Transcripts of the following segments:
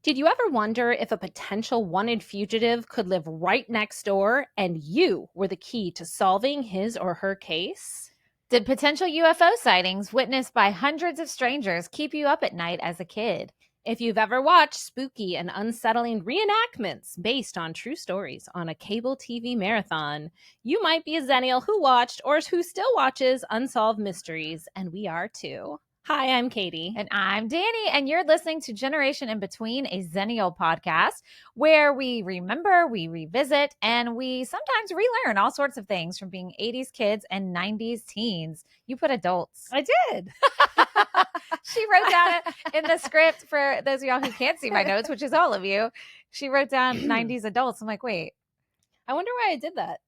Did you ever wonder if a potential wanted fugitive could live right next door and you were the key to solving his or her case? Did potential UFO sightings witnessed by hundreds of strangers keep you up at night as a kid? If you've ever watched spooky and unsettling reenactments based on true stories on a cable TV marathon, you might be a Xennial who watched or who still watches Unsolved Mysteries, and we are too. Hi, I'm Katie. And I'm Danny, and you're listening to Generation in Between, a Xennial podcast where we remember, we revisit, and we sometimes relearn all sorts of things from being 80s kids and 90s teens. You put adults. I did. She wrote down in the script for those of y'all who can't see my notes, which is all of you. She wrote down 90s adults. I'm like, wait. I wonder why I did that.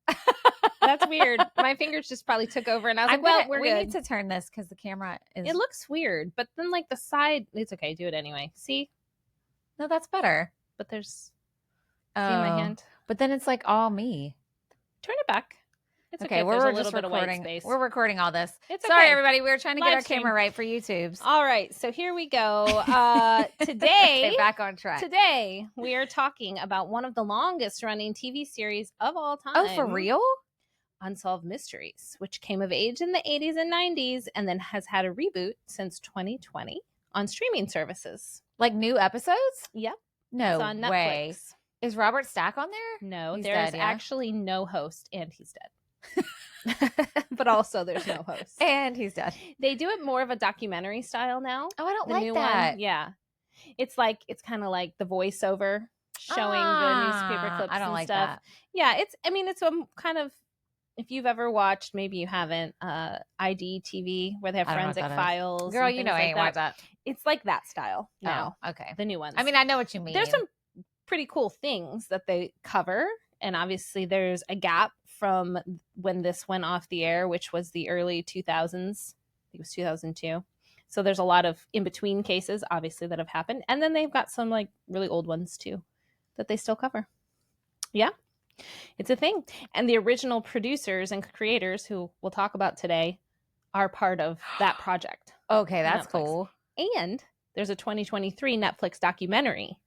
That's weird. My fingers just probably took over, and I was like, we need to turn this because the camera is... It looks weird, but then like the side, it's okay. Do it anyway. See? No, that's better. But there's... See my hand? But then it's like all me. Turn it back. It's okay. We're a little bit of white recording. Space. We're recording all this. It's Sorry, okay. everybody. We were trying to get Live our stream. camera right for YouTube's. All right. So here we go. Today, okay, back on track. Today, we are talking about one of the longest running TV series of all time. Oh, for real? Unsolved Mysteries, which came of age in the 80s and 90s and then has had a reboot since 2020 on streaming services. Like new episodes? Yep. No it's on Netflix. way. Is Robert Stack on there? No, he's there's dead, yeah? actually no host, and he's dead. But also there's no host. And he's dead. They do it more of a documentary style now. Oh, I don't the like new that. One. Yeah. It's kind of like the voiceover showing the newspaper clips I don't and like stuff. That. Yeah, it's a kind of, if you've ever watched, maybe you haven't, ID TV where they have forensic files. Girl, you know I ain't watched that. It's like that style now. Oh, okay. The new ones. I mean, I know what you mean. There's some pretty cool things that they cover. And obviously there's a gap from when this went off the air, which was the early 2000s. I think it was 2002. So there's a lot of in-between cases, obviously, that have happened. And then they've got some like really old ones too that they still cover. Yeah, it's a thing. And the original producers and creators, who we'll talk about today, are part of that project. Okay, that's cool. And there's a 2023 Netflix documentary.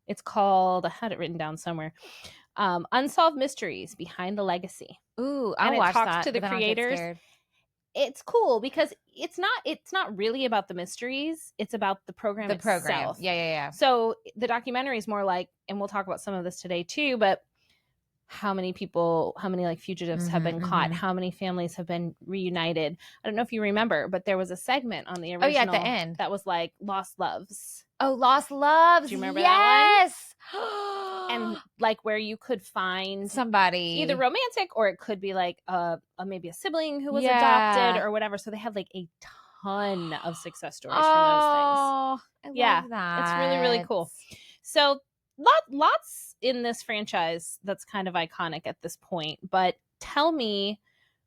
It's called, I had it written down somewhere, Unsolved Mysteries Behind the Legacy. Ooh, I'll watch that. Talks to the creators. It's cool because it's not really about the mysteries. It's about the program itself. Yeah. So the documentary is more like, and we'll talk about some of this today too, but how many like fugitives have been caught, how many families have been reunited. I don't know if you remember, but there was a segment on the original at the end that was like Lost Loves. Oh, Lost Loves. Do you remember that one? Yes. And like where you could find somebody either romantic, or it could be like maybe a sibling who was adopted or whatever. So they had like a ton of success stories from those things. I love that. It's really, really cool. So lots in this franchise that's kind of iconic at this point. But tell me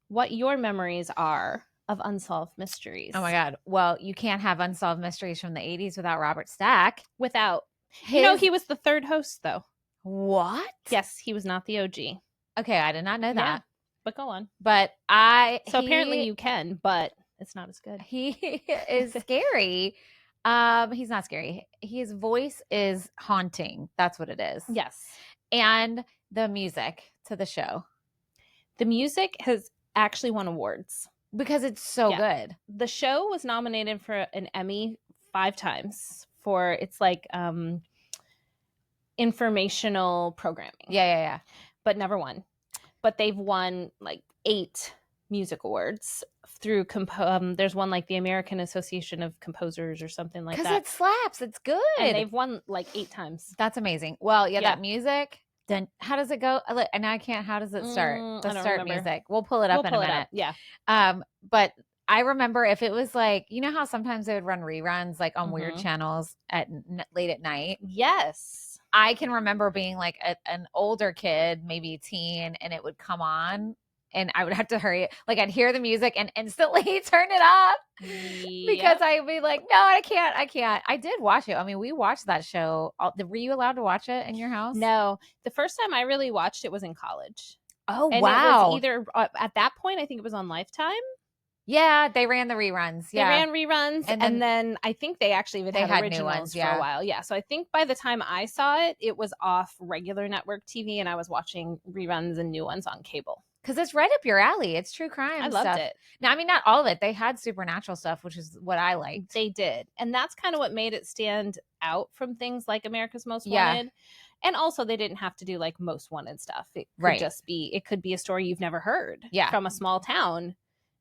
what your memories are of Unsolved Mysteries. Oh my God. Well, you can't have Unsolved Mysteries from the 80s without Robert Stack. He was the third host though. What? Yes, he was not the OG. Okay, I did not know that. But go on. But apparently you can, but it's not as good. He is scary. He's not scary. His voice is haunting. That's what it is. Yes. And the music to the show. The music has actually won awards. Because it's so good. The show was nominated for an Emmy 5 times for its like informational programming. Yeah. But never won. But they've won like 8 music awards through there's one like the American Association of Composers or something like that. Because it slaps. It's good. And they've won like 8 times. That's amazing. Well, that music. Then how does it go? And I can't. How does it start? The start music. We'll pull it up in a minute. Yeah. But I remember if it was like, you know how sometimes they would run reruns like on weird channels at late at night. Yes. I can remember being like an older kid, maybe teen, and it would come on. And I would have to hurry. Like I'd hear the music and instantly turn it off because I'd be like, no, I can't. I did watch it. I mean, we watched that show. Were you allowed to watch it in your house? No. The first time I really watched it was in college. Oh, and wow. It was either at that point, I think it was on Lifetime, Yeah, they ran the reruns. They Yeah. ran reruns, and then I think they actually even had new originals ones, for a while. Yeah, so I think by the time I saw it, it was off regular network TV, and I was watching reruns and new ones on cable. Because it's right up your alley. It's true crime I loved stuff. it. Now, I mean, not all of it. They had supernatural stuff, which is what I liked. They did, and that's kind of what made it stand out from things like America's Most Wanted. And also, they didn't have to do like Most Wanted stuff. It could just be, it could be a story you've never heard from a small town,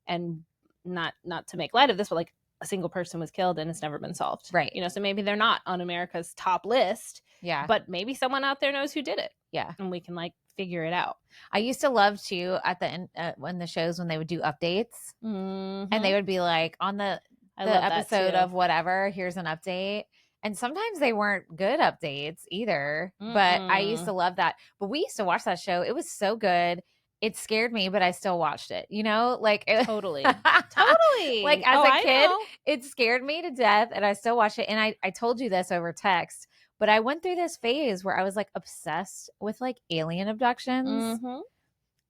and not to make light of this, but like a single person was killed and it's never been solved. Right. You know, so maybe they're not on America's top list. Yeah. But maybe someone out there knows who did it. Yeah. And we can like figure it out. I used to love too at the end when the shows, when they would do updates, and they would be like on the episode of whatever, here's an update. And sometimes they weren't good updates either, but I used to love that. But we used to watch that show. It was so good. It scared me, but I still watched it, you know, like totally. Like as a kid, it scared me to death, and I still watch it. And I told you this over text, but I went through this phase where I was like obsessed with like alien abductions,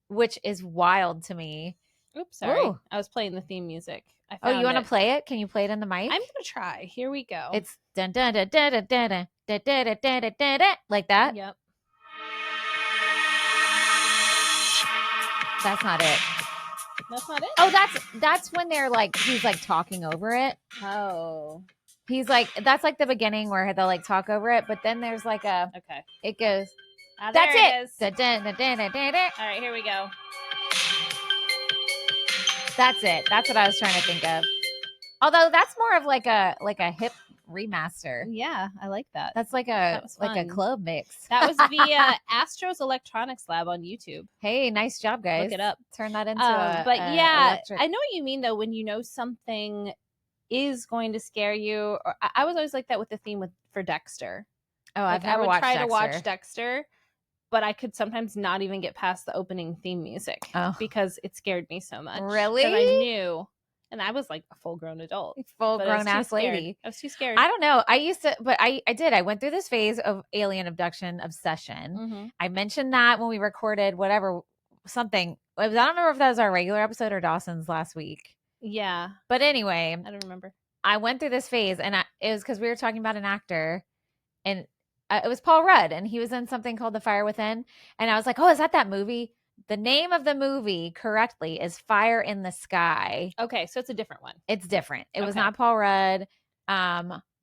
which is wild to me. Oops, sorry. Ooh. I was playing the theme music. Oh, you want to play it? Can you play it in the mic? I'm gonna try. Here we go. It's dun dun dun dun dun dun dun dun dun dun dun dun, like that. Yep. That's not it. That's not it. Oh, that's when they're like, he's like talking over it. Oh. He's like, that's like the beginning where they'll like talk over it, but then there's like a, okay, it goes, that's it. Dun, dun, dun, dun, dun, dun. All right, here we go. That's it. That's what I was trying to think of. Although that's more of like a hip remaster. Yeah, I like that. That's like a club mix. That was via Astro's Electronics Lab on YouTube. Hey, nice job, guys. Look it up. Turn that into but yeah, I know what you mean though, when you know something is going to scare you. Or I was always like that with the theme for Dexter. Oh, I've never watched Dexter. I would try to watch Dexter, but I could sometimes not even get past the opening theme music because it scared me so much. Really? Because I knew. And I was like a full-grown adult. Full-grown ass lady. I was too scared. I don't know. I used to, but I did. I went through this phase of alien abduction obsession. I mentioned that when we recorded something. I don't remember if that was our regular episode or Dawson's last week. Yeah. But anyway. I don't remember. I went through this phase, and it was because we were talking about an actor, and it was Paul Rudd, and he was in something called The Fire Within. And I was like, oh, is that movie? The name of the movie correctly is Fire in the Sky. Okay, so it's a different one. It's different. It was not Paul Rudd.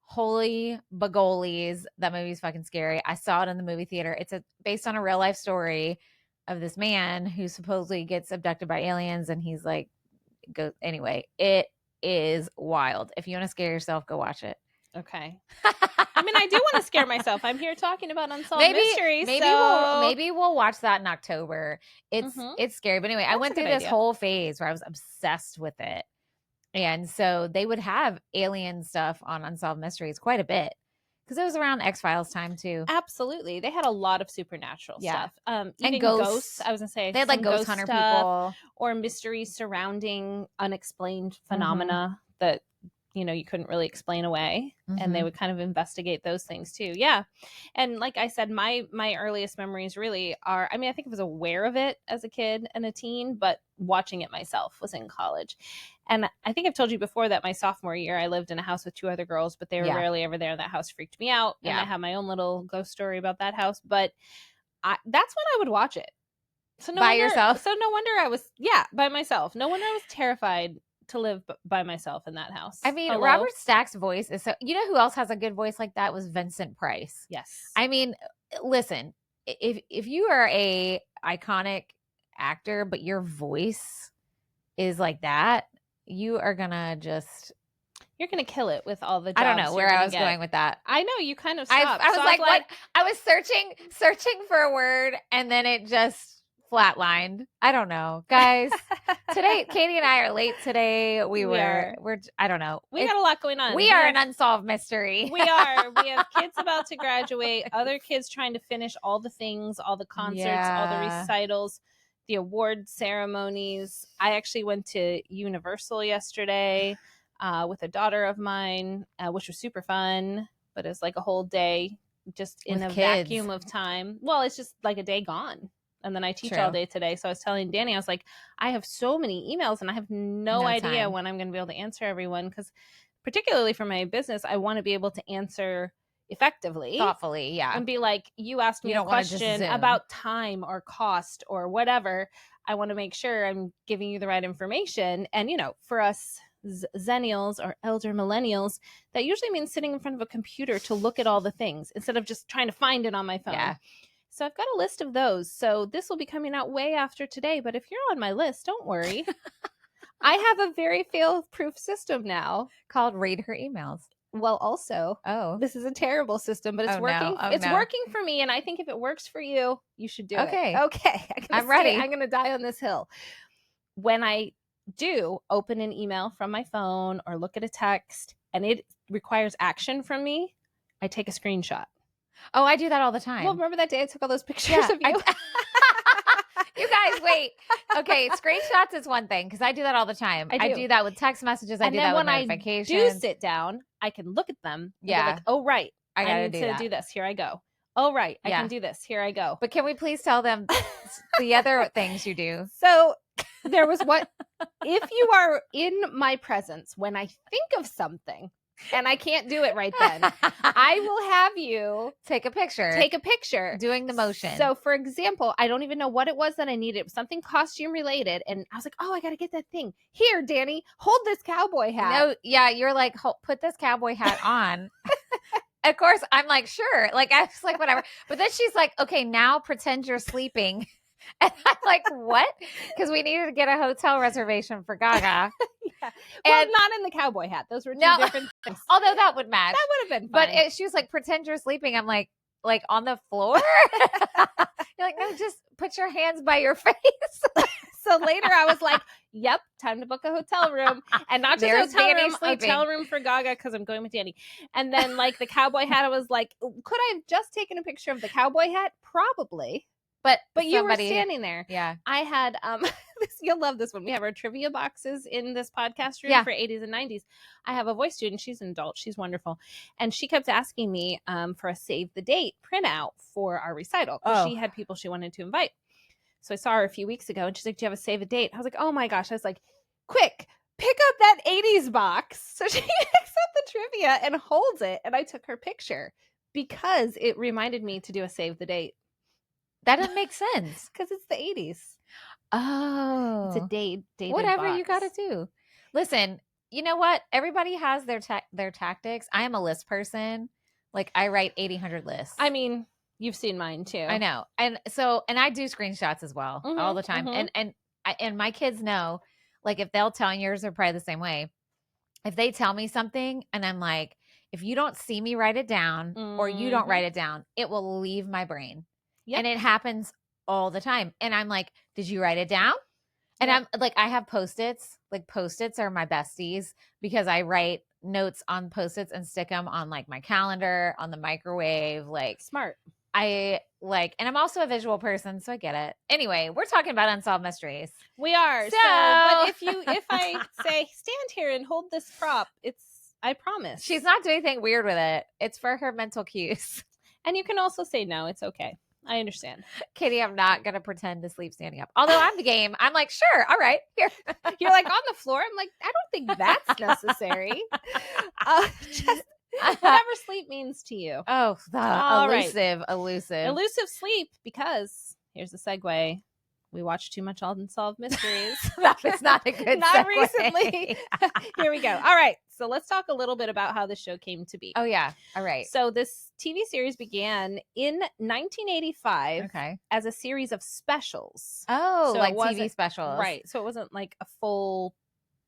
Holy bagolies. That movie's fucking scary. I saw it in the movie theater. It's based on a real life story of this man who supposedly gets abducted by aliens, and he's like, anyway, it is wild. If you want to scare yourself, go watch it. Okay. I mean, I do want to scare myself. I'm here talking about Unsolved Mysteries. Maybe we'll watch that in October. It's scary. But anyway, I went through this whole phase where I was obsessed with it. And so they would have alien stuff on Unsolved Mysteries quite a bit. Because it was around X-Files time too. Absolutely. They had a lot of supernatural stuff. And ghosts. I was going to say. They had like ghost hunter people. Or mysteries surrounding unexplained phenomena that, you couldn't really explain away. And they would kind of investigate those things too. Yeah. And like I said, my earliest memories really are, I think I was aware of it as a kid and a teen, but watching it myself was in college. And I think I've told you before that my sophomore year, I lived in a house with 2 other girls, but they were rarely ever there. That house freaked me out. And I have my own little ghost story about that house. But that's when I would watch it. So by yourself? So no wonder I was, by myself. No wonder I was terrified to live by myself in that house. Hello? Robert Stack's voice is so, you know who else has a good voice like that was Vincent Price. Yes. Listen, if you are a iconic actor, but your voice is like that, you are gonna you're gonna kill it with all the jobs. I don't know where I was going with that. I know you kind of stopped. I was like, what? I was searching for a word, and then it just flatlined. I don't know, guys. Today, Katie and I are late today. We're I don't know. We got a lot going on. We are an unsolved mystery. We are. We have kids about to graduate, other kids trying to finish all the things, all the concerts, all the recitals, the award ceremonies. I actually went to Universal yesterday with a daughter of mine, which was super fun, but it's like a whole day just in a vacuum of time. Well, it's just like a day gone. And then I teach True. all day today. So I was telling Danny, I was like, I have so many emails and I have no idea time. when I'm going to be able to answer everyone. Because particularly for my business, I want to be able to answer effectively, thoughtfully, yeah, and be like, you asked me You a don't wanna just question zoom. about time or cost or whatever. I want to make sure I'm giving you the right information. And, you know, for us Xennials or elder millennials, that usually means sitting in front of a computer to look at all the things instead of just trying to find it on my phone. Yeah. So I've got a list of those. So this will be coming out way after today. But if you're on my list, don't worry. I have a very fail-proof system now Called Read Her Emails. Well, also, this is a terrible system, but it's working. No. It's working for me, and I think if it works for you, you should do it. Okay. I'm ready. I'm going to die on this hill. When I do open an email from my phone or look at a text and it requires action from me, I take a screenshot. Oh, I do that all the time. Well, remember that day I took all those pictures of you? You guys, wait. Okay, screenshots is one thing because I do that all the time. I do that with text messages. I do that with notifications. And then when I do sit down, I can look at them and be like, oh, right. I need to do this. Here I go. Oh, right. I can do this. Here I go. But can we please tell them the other things you do? So there was if you are in my presence when I think of something, and I can't do it right then, I will have you take a picture doing the motion. So for example, I don't even know what it was that I needed. It was something costume related. And I was like, oh, I got to get that thing. Here, Danny, hold this cowboy hat. No, yeah. You're like, put this cowboy hat on. Of course, I'm like, sure. Like, I was like, whatever. But then she's like, okay, now pretend you're sleeping. And I'm like, what? Because we needed to get a hotel reservation for Gaga. Yeah. Well, not in the cowboy hat. Those were two different things. Although that would match. That would have been fine. But she was like, pretend you're sleeping. I'm like on the floor? You're like, no, just put your hands by your face. So later I was like, yep, time to book a hotel room. And not just hotel room for Gaga because I'm going with Danny. And then like the cowboy hat, I was like, could I have just taken a picture of the cowboy hat? Probably. But you were standing there. Yeah. I had you'll love this one. We have our trivia boxes in this podcast room for 80s and 90s. I have a voice student. She's an adult. She's wonderful. And she kept asking me for a save the date printout for our recital. She had people she wanted to invite. So I saw her a few weeks ago and she's like, do you have a save a date? I was like, oh my gosh. I was like, quick, pick up that 80s box. So she picks up the trivia and holds it. And I took her picture because it reminded me to do a save the date. That doesn't make sense. Because it's the 80s. Oh. It's a dated whatever box. You got to do. Listen, you know what? Everybody has their tactics. I am a list person. Like, I write 800 lists. I mean, you've seen mine too. I know. And I do screenshots as well all the time. And my kids know, like, if they'll tell, yours are probably the same way. If they tell me something and I'm like, if you don't see me write it down or you don't write it down, it will leave my brain. Yep. And it happens all the time. And I'm like, did you write it down? And I'm like, I have Post-its. Like, Post-its are my besties because I write notes on Post-its and stick them on like my calendar, on the microwave. Like, smart. And I'm also a visual person, so I get it. Anyway, we're talking about Unsolved Mysteries. We are. But if I say, stand here and hold this prop, I promise. She's not doing anything weird with it. It's for her mental cues. And you can also say no. It's okay. I understand. Katie, I'm not going to pretend to sleep standing up. Although I'm the game. I'm like, sure. All right. Here. You're like on the floor. I'm like, I don't think that's necessary. Just whatever sleep means to you. Oh, elusive sleep, because here's the segue. We watched too much Unsolved Mysteries. It's not a good Not segue. Recently. Here we go. All right. So let's talk a little bit about how the show came to be. Oh, yeah. All right. So this TV series began in 1985 as a series of specials. Oh, so like TV specials. Right. So it wasn't like a full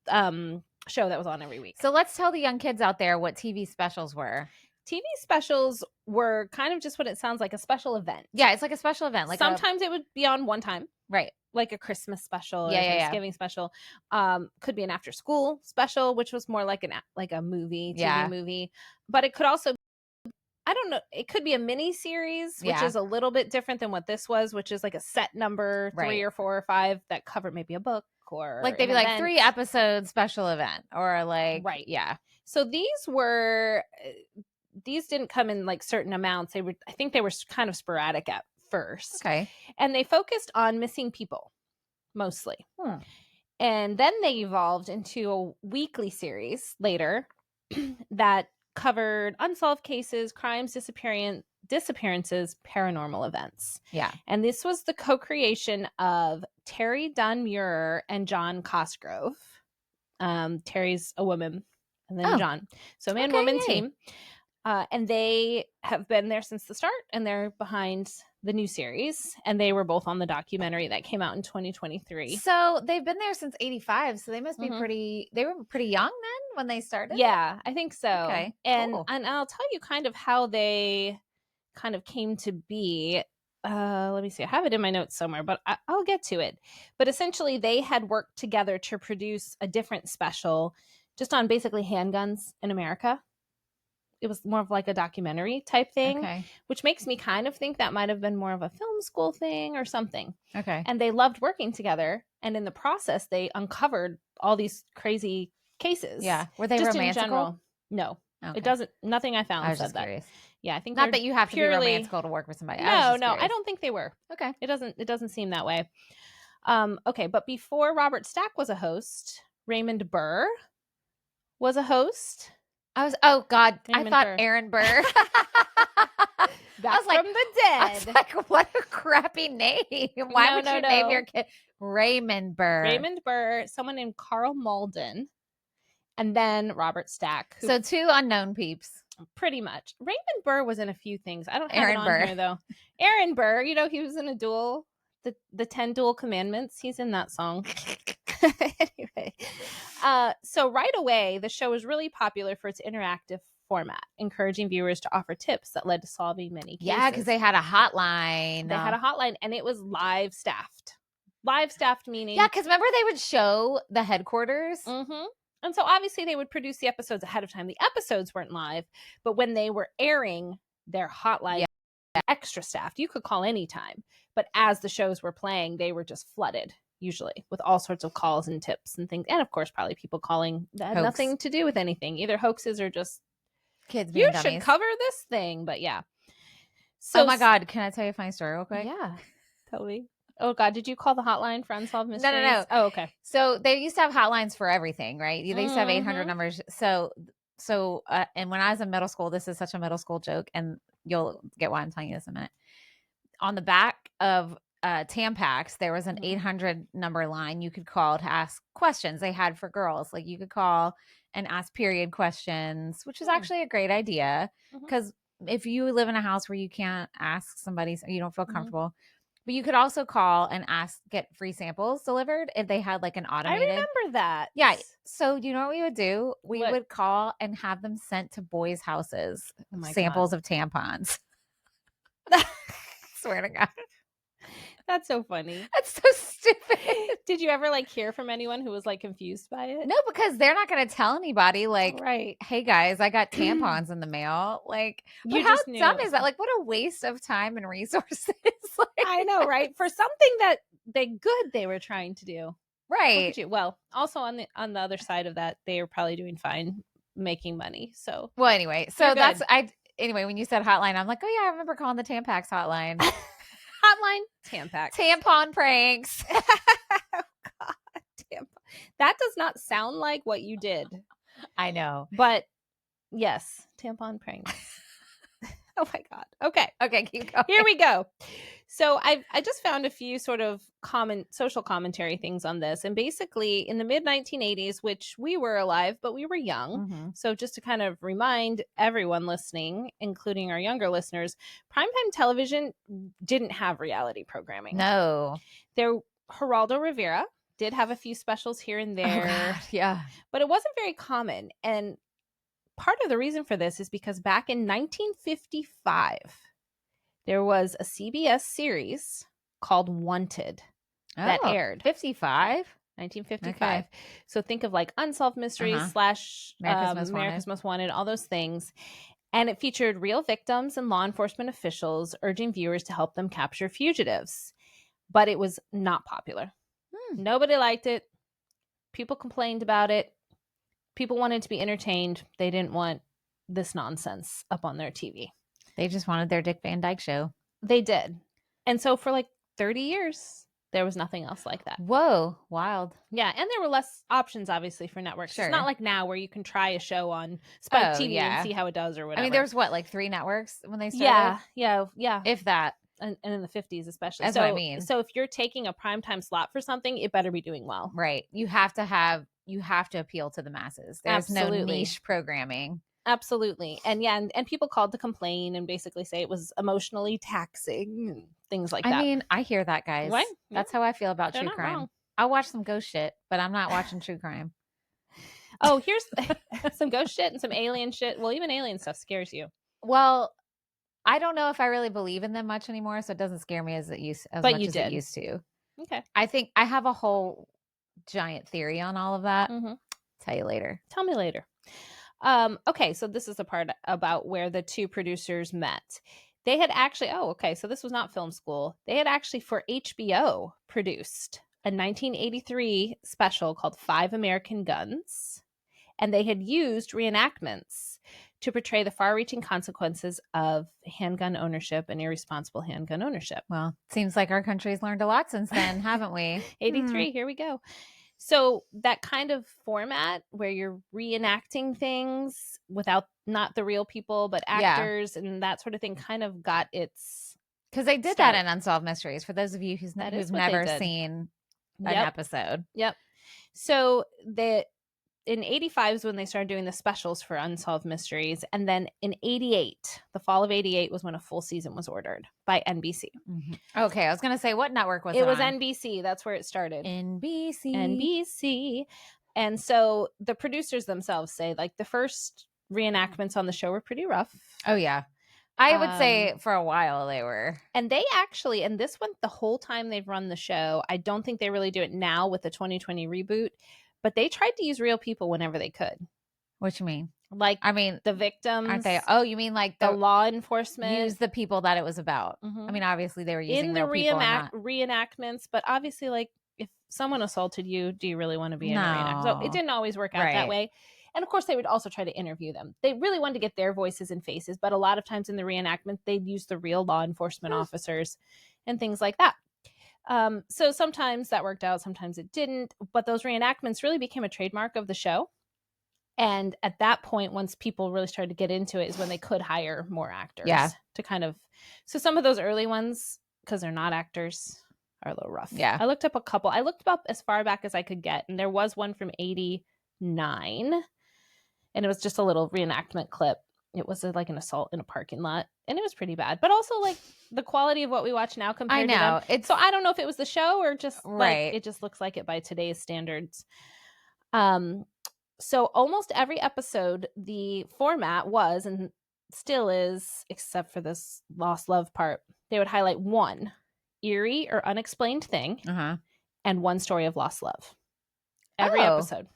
show that was on every week. So let's tell the young kids out there what TV specials were. TV specials were kind of just what it sounds like, a special event. Yeah, it's like a special event. Like sometimes it would be on one time. Right. Like a Christmas special or Thanksgiving special. Could be an after school special, which was more like a movie, TV movie. But it could also, I don't know, it could be a mini series, which is a little bit different than what this was, which is like a set number, 3 or 4 or 5 that covered maybe a book or like they'd be like 3 episode special event or like yeah. So these didn't come in like certain amounts. I think they were kind of sporadic at first. Okay. And they focused on missing people, mostly. And then they evolved into a weekly series later that covered unsolved cases, crimes, disappearances, paranormal events. Yeah. And this was the co-creation of Terry Dunn Muir and John Cosgrove. Terry's a woman, and then John. So man-woman team. And they have been there since the start, and they're behind the new series. And they were both on the documentary that came out in 2023. So they've been there since 85. So they must be they were pretty young then when they started? Yeah, I think so. Okay, and cool. and I'll tell you kind of how they kind of came to be. Let me see. I have it in my notes somewhere, but I'll get to it. But essentially, they had worked together to produce a different special just on basically handguns in America. It was more of like a documentary type thing, which makes me kind of think that might have been more of a film school thing or something. Okay. And they loved working together. And in the process, they uncovered all these crazy cases. Yeah. Were they just romantical? In general. No. Okay. It doesn't, nothing I found I was said just that. Curious. Yeah, I think not that you have purely... to be romantical to work with somebody. No, I don't think they were. Okay. It doesn't seem that way. Okay, but before Robert Stack was a host, Raymond Burr was a host. Oh God, Raymond I thought Burr. Aaron Burr. Back from the dead. I was like, what a crappy name. Why would you name your kid Raymond Burr? Raymond Burr, someone named Carl Malden, and then Robert Stack. So two unknown peeps. Pretty much. Raymond Burr was in a few things. I don't have Aaron it on Burr. here, though. Aaron Burr, he was in a duel, the 10 Duel Commandments. He's in that song. Anyway, so right away, the show was really popular for its interactive format, encouraging viewers to offer tips that led to solving many cases. Yeah, because they had a hotline. They had a hotline, and it was live staffed. Live staffed meaning... Yeah, because remember they would show the headquarters? Mm-hmm. And so obviously they would produce the episodes ahead of time. The episodes weren't live, but when they were airing, their hotline extra staffed. You could call anytime. But as the shows were playing, they were just flooded, usually, with all sorts of calls and tips and things. And of course, probably people calling that had nothing to do with anything, either hoaxes or just kids being dummies. Should cover this thing. But yeah. So, oh my God, can I tell you a funny story real quick? Yeah, tell me. Oh God, did you call the hotline for Unsolved Mysteries? No. Oh, okay. So they used to have hotlines for everything, right? They used to have 800 numbers. So, and when I was in middle school, this is such a middle school joke, and you'll get why I'm telling you this in a minute. On the back of Tampax, there was an 800 number line you could call to ask questions they had for girls. Like you could call and ask period questions, which is actually a great idea because if you live in a house where you can't ask somebody, you don't feel comfortable. But you could also call and get free samples delivered if they had like an automated. I remember that. Yeah. So you know what we would do? We would call and have them sent to boys' houses, samples of tampons. Swear to God. That's so funny. That's so stupid. Did you ever hear from anyone who was confused by it? No, because they're not going to tell anybody right. Hey guys, I got tampons in the mail. You how dumb is that? What a waste of time and resources. I know, right? For something that they were trying to do. Right. Well, also on the other side of that, they were probably doing fine making money. So well, anyway, so anyway, when you said hotline, I'm like, oh yeah, I remember calling the Tampax hotline. Hotline Tampax. Tampon pranks. Oh God, that does not sound like what you did. I know, but yes, tampon pranks. Oh my God. Okay, keep going. Here we go. So I just found a few sort of common social commentary things on this. And basically in the mid 1980s, which we were alive, but we were young. So just to kind of remind everyone listening, including our younger listeners, primetime television didn't have reality programming. No. Geraldo Rivera did have a few specials here and there. Oh God, yeah. But it wasn't very common. And part of the reason for this is because back in 1955, there was a CBS series called Wanted that aired. 1955. Okay. So think of Unsolved Mysteries / America's Most Wanted, all those things. And it featured real victims and law enforcement officials urging viewers to help them capture fugitives. But it was not popular. Nobody liked it. People complained about it. People wanted to be entertained. They didn't want this nonsense up on their TV. They just wanted their Dick Van Dyke show. They did. And so for like 30 years, there was nothing else like that. Whoa, wild. Yeah, and there were less options, obviously, for networks. Sure. It's not like now where you can try a show on Spike Oh, TV and yeah. see how it does or I whatever. mean, there's what, like 3 networks when they started? Yeah. If that. And in the 50s especially. That's so what I mean. So if you're taking a primetime slot for something, it better be doing well. Right. You have to appeal to the masses. There's no Absolutely. niche programming. Absolutely. And yeah, and people called to complain and basically say it was emotionally taxing and things like that. I mean, I hear that, guys. Right? That's how I feel about They're true not crime. wrong. I'll watch some ghost shit, but I'm not watching true crime. Oh, here's some ghost shit and some alien shit. Well, even alien stuff scares you. Well, I don't know if I really believe in them much anymore, so it doesn't scare me as much as it used to. Okay. I think I have a whole giant theory on all of that. Mm-hmm. Tell you later. Tell me later. Okay, so this is the part about where the two producers met. They had actually, so this was not film school. They had actually, for HBO, produced a 1983 special called 5 American Guns, and they had used reenactments to portray the far-reaching consequences of handgun ownership and irresponsible handgun ownership. Well, seems like our country's learned a lot since then, haven't we? 83, here we go. So that kind of format where you're reenacting things without not the real people, but actors and that sort of thing kind of got its... Because they did that in Unsolved Mysteries, for those of you who've never seen an episode. Yep. So in 85 is when they started doing the specials for Unsolved Mysteries. And then in 88, the fall of 88 was when a full season was ordered by NBC. Mm-hmm. Okay, I was going to say, what network was it It was on? NBC. That's where it started. NBC. And so the producers themselves say, like, the first reenactments on the show were pretty rough. Oh, yeah. I would say for a while they were. And they actually, and this went the whole time they've run the show. I don't think they really do it now with the 2020 reboot. But they tried to use real people whenever they could. What you mean? Like, I mean, the victims. Aren't they? Oh, you mean like the law enforcement? Use the people that it was about. Mm-hmm. I mean, obviously they were using real people. Reenactments, but obviously, like, if someone assaulted you, do you really want to be in a reenactment? So it didn't always work out that way. And of course, they would also try to interview them. They really wanted to get their voices and faces, but a lot of times in the reenactment, they'd use the real law enforcement officers and things like that. So sometimes that worked out, sometimes it didn't, but those reenactments really became a trademark of the show. And at that point, once people really started to get into it, is when they could hire more actors to kind of, so some of those early ones, because they're not actors, are a little rough. Yeah. I looked up a couple. I looked up as far back as I could get, and there was one from 89, and it was just a little reenactment clip. It was like an assault in a parking lot, and it was pretty bad. But also, like, the quality of what we watch now compared to them. So I don't know if it was the show or just like it just looks like it by today's standards. So almost every episode, the format was and still is, except for this lost love part, they would highlight one eerie or unexplained thing and one story of lost love. Every episode.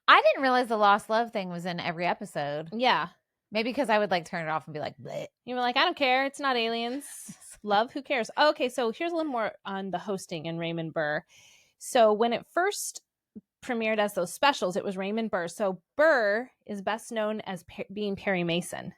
I didn't realize the lost love thing was in every episode. Yeah. Maybe because I would like turn it off and be like, bleh. You were like, I don't care. It's not aliens. Love, who cares? Okay, so here's a little more on the hosting and Raymond Burr. So when it first premiered as those specials, it was Raymond Burr. So Burr is best known as being Perry Mason.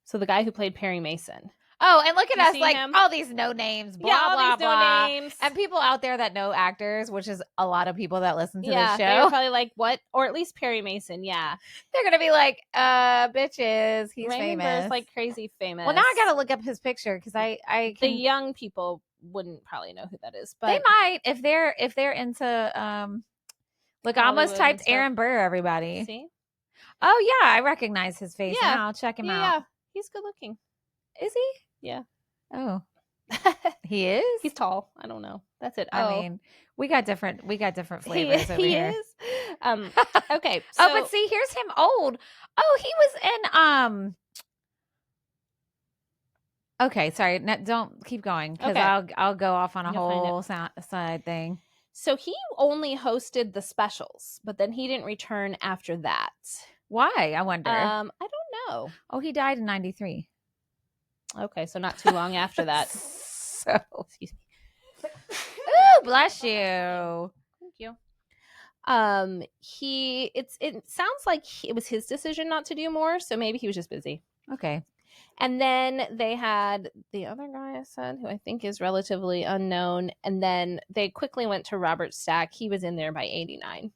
So the guy who played Perry Mason. Oh, and look at us, like, all these no names, blah, blah, blah. No names. And people out there that know actors, which is a lot of people that listen to this show. They're probably like, what? Or at least Perry Mason, yeah. They're going to be like, bitches, he's Raymond famous. Burr's like crazy famous. Well, now I got to look up his picture because the young people wouldn't probably know who that is. But they might if they're into, look, I almost typed Aaron Burr, everybody. See? Oh, yeah, I recognize his face now. I'll check him out. Yeah, he's good looking. Is he? Yeah. Oh. He is? He's tall. I don't know. That's it. I mean, we got different flavors over here. He is. Okay. So, but see, here's him old. Oh, he was in Okay, sorry. Don't keep going because I'll go off on a whole side thing. So he only hosted the specials, but then he didn't return after that. Why? I wonder. I don't know. Oh, he died in 93. Okay, so not too long after that. So, excuse me. Ooh, bless you. Thank you. It sounds like it was his decision not to do more, so maybe he was just busy. Okay. And then they had the other guy I said, who I think is relatively unknown. And then they quickly went to Robert Stack. He was in there by 89.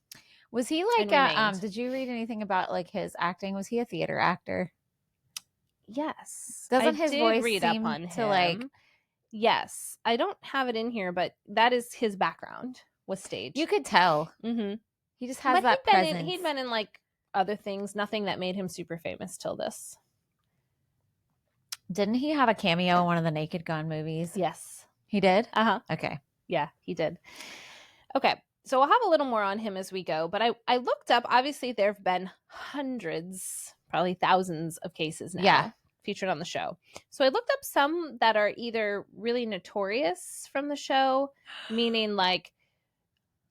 Was he And like remained. did you read anything about like his acting? Was he a theater actor? Yes. Doesn't I his did voice read up seem on to like him. Yes. I don't have it in here, but that is his background, was stage. you could tell. Mm-hmm. He just has But that presence. he'd been in like other things, nothing that made him super famous till this. Didn't he have a cameo in one of the Naked Gun movies? Yes. He did? Uh-huh. Okay. Yeah, he did. Okay. So we'll have a little more on him as we go, but I looked up, obviously there have been hundreds, probably thousands of cases now featured on the show. So I looked up some that are either really notorious from the show, meaning like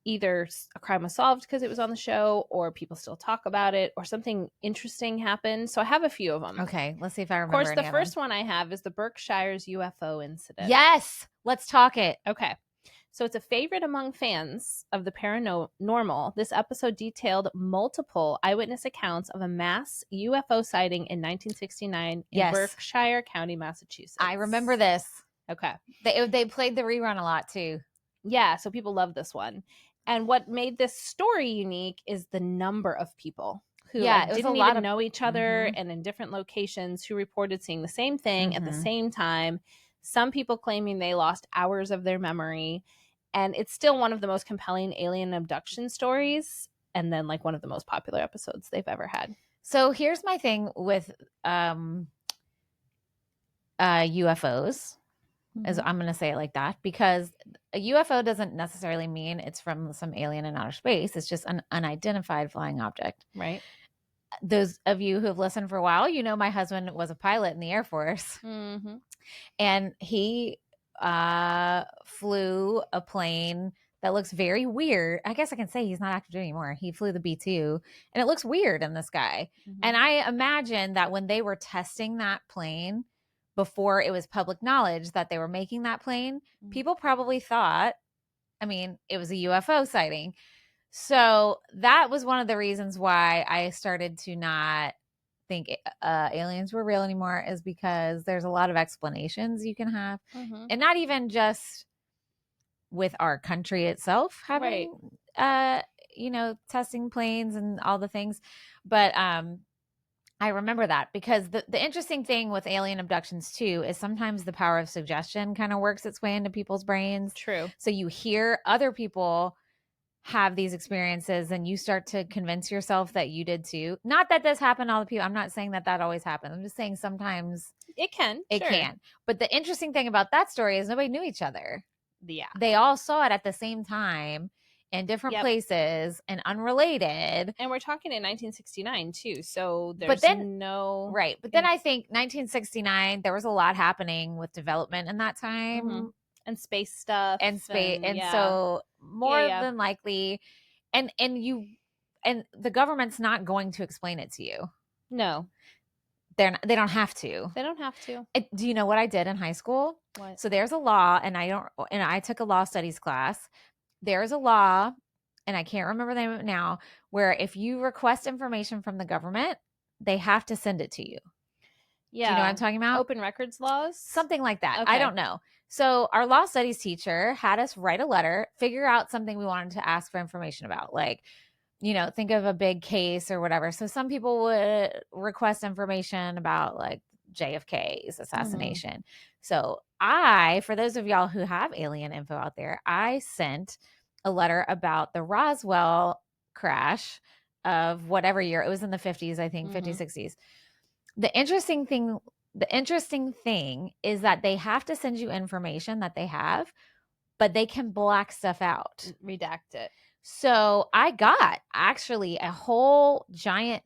either a crime was solved because it was on the show, or people still talk about it, or something interesting happened. So I have a few of them. Okay, let's see if I Of remember course, any the of first them. one I have is the Berkshire's UFO incident. Yes, let's talk it. Okay. So it's a favorite among fans of the paranormal. This episode detailed multiple eyewitness accounts of a mass UFO sighting in 1969 in Berkshire County, Massachusetts. I remember this. Okay. They played the rerun a lot too. Yeah, so people love this one. And what made this story unique is the number of people who didn't even know each other and in different locations who reported seeing the same thing at the same time. Some people claiming they lost hours of their memory. And it's still one of the most compelling alien abduction stories. And then like one of the most popular episodes they've ever had. So here's my thing with UFOs. As I'm going to say it like that, because a UFO doesn't necessarily mean it's from some alien in outer space. It's just an unidentified flying object. Right. Those of you who have listened for a while, you know my husband was a pilot in the Air Force. Mm-hmm. And he flew a plane that looks very weird. I guess I can say he's not active duty anymore. He flew the B-2, and it looks weird in the sky. And I imagine that when they were testing that plane before it was public knowledge that they were making that plane, people probably thought, I mean, it was a UFO sighting. So that was one of the reasons why I started to not think aliens were real anymore, is because there's a lot of explanations you can have. And not even just with our country itself having, testing planes and all the things. But I remember that because the interesting thing with alien abductions too is sometimes the power of suggestion kind of works its way into people's brains. True. So you hear other people have these experiences and you start to convince yourself that you did too. Not that this happened to all the people. I'm not saying that always happens. I'm just saying sometimes it can. It can. But the interesting thing about that story is nobody knew each other. Yeah. They all saw it at the same time in different places and unrelated. And we're talking in 1969 too. So there's But then I think 1969, there was a lot happening with development in that time. And space stuff. And so more than likely, and the government's not going to explain it to you. No. They don't have to. They don't have to. Do you know what I did in high school? What? So there's a law, and I took a law studies class. There's a law, and I can't remember the name of it now, where if you request information from the government, they have to send it to you. Yeah. Do you know what I'm talking about? Open records laws? Something like that. Okay. I don't know. So our law studies teacher had us write a letter, figure out something we wanted to ask for information about, like, think of a big case or whatever. So some people would request information about like JFK's assassination. So for those of y'all who have alien info out there, I sent a letter about the Roswell crash of whatever year. It was in the 50s, I think, 50s, 60s. The interesting thing is that they have to send you information that they have, but they can black stuff out. Redact it. So I got actually a whole giant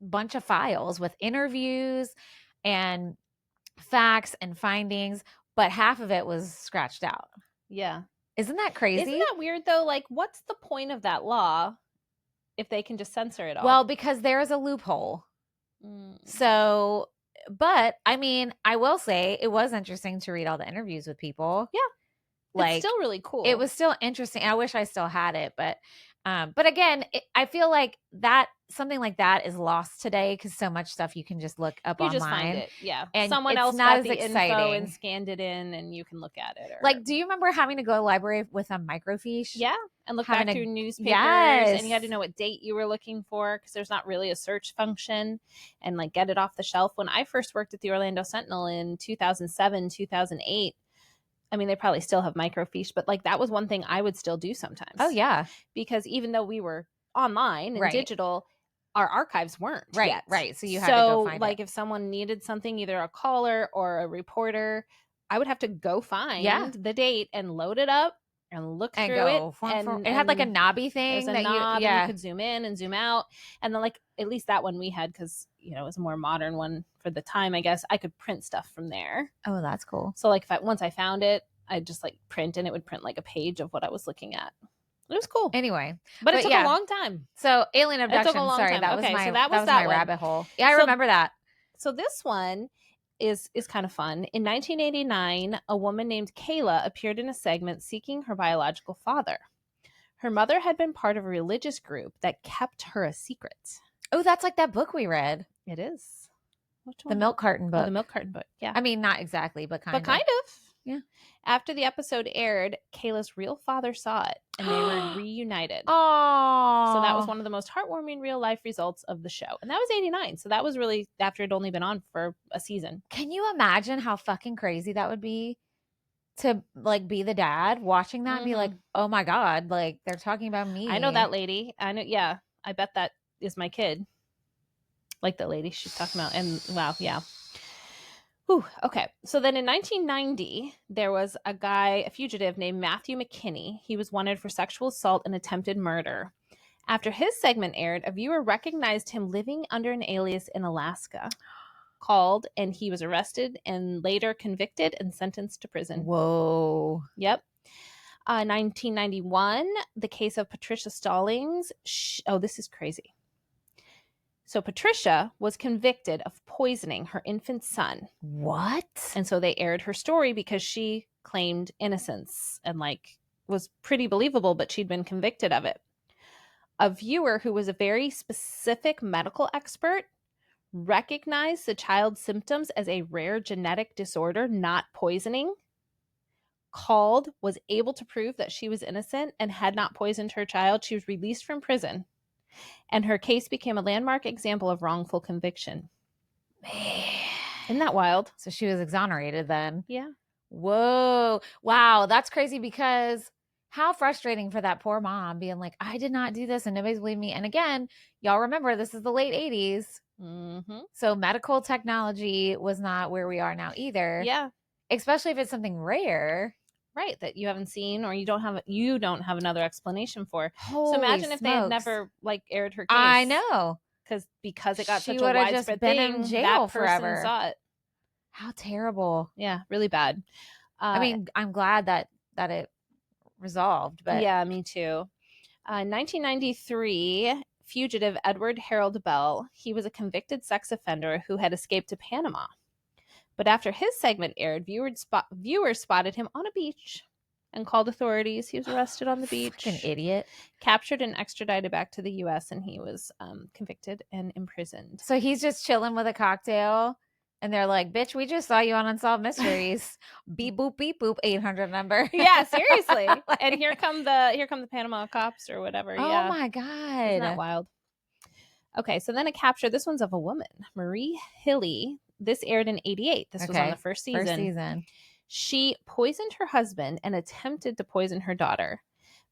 bunch of files with interviews and facts and findings, but half of it was scratched out. Yeah. Isn't that crazy? Isn't that weird though? Like, what's the point of that law if they can just censor it all? Well, because there is a loophole. So, but I mean, I will say it was interesting to read all the interviews with people. Yeah. Like, it's still really cool. It was still interesting. I wish I still had it, but But again, I feel like that something like that is lost today because so much stuff you can just look up You just find online, it. Yeah. and Someone it's else not got as the info and exciting. scanned it in and you can look at it. Or Like, do you remember having to go to the library with a microfiche? yeah, and look Having back to, through newspapers, and you had to yes. know what date you were looking for because there's not really a search function, and like get it off the shelf. When I first worked at the Orlando Sentinel in 2007, 2008, I mean, they probably still have microfiche, but like that was one thing I would still do sometimes. Oh, yeah. Because even though we were online and Right. digital, our archives weren't Right, yet. right. So you had to go find like it. if someone needed something, either a caller or a reporter, I would have to go Yeah. find the date and load it up and look And through it. go, And it had like a knobby it was thing a that you, knob and you yeah. could zoom in and zoom out. And then like at least that one we had, because you know it was a more modern one for the time, I guess. I could print stuff from there. Oh, that's cool. So like if once I found it, I'd just like print and it would print like a page of what I was looking at. It was cool. Anyway, but it took a long time. So alien It took a abduction. long Sorry, time. that was Okay, my so that was that my one. rabbit hole. Yeah, I So- remember that. So this one is kind of fun. In 1989, a woman named Kayla appeared in a segment seeking her biological father. Her mother had been part of a religious group that kept her a secret. Oh, that's like that book we read. It is. Which The one? milk carton book. Oh, the milk carton book. Yeah. I mean, not exactly, but kind of. But kind of. Yeah. After the episode aired, Kayla's real father saw it and they were reunited. Oh. So that was one of the most heartwarming real life results of the show. And that was 89. So that was really after it'd only been on for a season. Can you imagine how fucking crazy that would be to like be the dad watching that and be like, oh my God, like they're talking about me. I know that lady. I know. Yeah. I bet that is my kid. Like the lady she's talking about. And wow. Yeah. Whew, okay. So then in 1990, there was a fugitive named Matthew McKinney. He was wanted for sexual assault and attempted murder. After his segment aired, a viewer recognized him living under an alias in Alaska, called, and he was arrested and later convicted and sentenced to prison. Whoa. Yep. 1991, the case of Patricia Stallings. Oh, this is crazy. So Patricia was convicted of poisoning her infant son. What? And so they aired her story because she claimed innocence and like was pretty believable, but she'd been convicted of it. A viewer who was a very specific medical expert recognized the child's symptoms as a rare genetic disorder, not poisoning, was able to prove that she was innocent and had not poisoned her child. She was released from prison, and her case became a landmark example of wrongful conviction. Man. Isn't that wild? So she was exonerated then. Yeah. Whoa. Wow. That's crazy because how frustrating for that poor mom being like, I did not do this and nobody's believed me. And again, y'all remember this is the late 80s. Mm-hmm. So medical technology was not where we are now either. Yeah. Especially if it's something rare. Right, that you haven't seen or you don't have another explanation for. Holy so imagine if they had smokes. never like aired her case. I know. Because it got She such a would've widespread just been thing, in jail that person forever. saw it. How terrible. Yeah, really bad. I mean, I'm glad that it resolved, but yeah, me too. 1993, fugitive Edward Harold Bell. He was a convicted sex offender who had escaped to Panama. But after his segment aired, viewers spotted him on a beach and called authorities. He was arrested on the beach. An idiot. Captured and extradited back to the U.S., and he was convicted and imprisoned. So he's just chilling with a cocktail, and they're like, bitch, we just saw you on Unsolved Mysteries. Beep, boop, 800 number. Yeah, seriously. And here come the Panama cops or whatever. Oh, yeah. my God. Isn't that wild? Okay, so then a capture. This one's of a woman, Marie Hilly. This aired in 88. This was on the first season. She poisoned her husband and attempted to poison her daughter,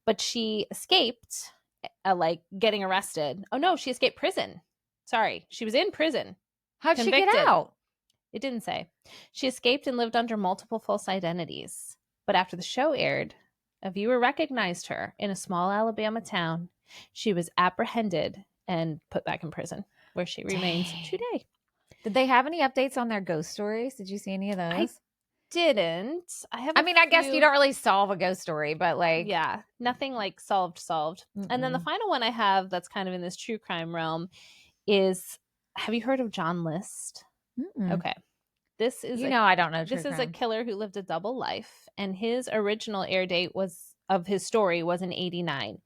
but she escaped, like getting arrested. Oh no, she escaped prison. Sorry, she was in prison. How'd she get out? It didn't say. She escaped and lived under multiple false identities. But after the show aired, a viewer recognized her in a small Alabama town. She was apprehended and put back in prison, where she remains today. Did they have any updates on their ghost stories? Did you see any of those? I didn't. I mean, I guess you don't really solve a ghost story, but like, yeah, nothing like solved. Mm-mm. And then the final one I have that's kind of in this true crime realm is, have you heard of John List? Mm-mm. Okay. This is I don't know. This is a killer who lived a double life, and his original air date of his story was in 89.